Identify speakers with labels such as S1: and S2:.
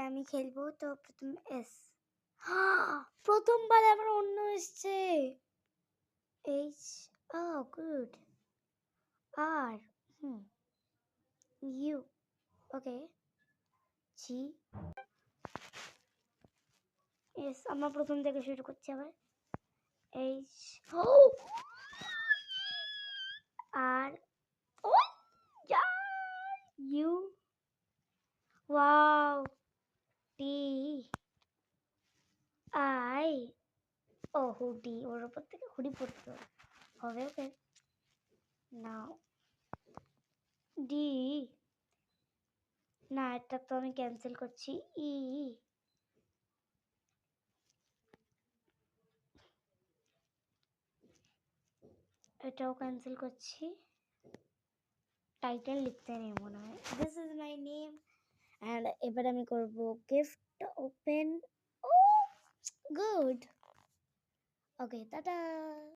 S1: আমি খেলবো, তো প্রথম এস। প্রথমবার আমার অন্য এসছে। H, good. R, U, okay. G, S. আমার প্রথম থেকে শুরু করছি আবার। H, R, U, wow, T, I, hoodie. ওর উপর থেকে হুডি পড়তে হবে। ওকে, নাও ডি, না এটা তো আমি ক্যান্সেল করছি। ই, এটাও ক্যান্সেল করছি। টাইটেল লিখতে নেই মনে হয়। This is my name. And এবার আমি করব গিফট ওপেন। ও গুড। ওকে, টাটা।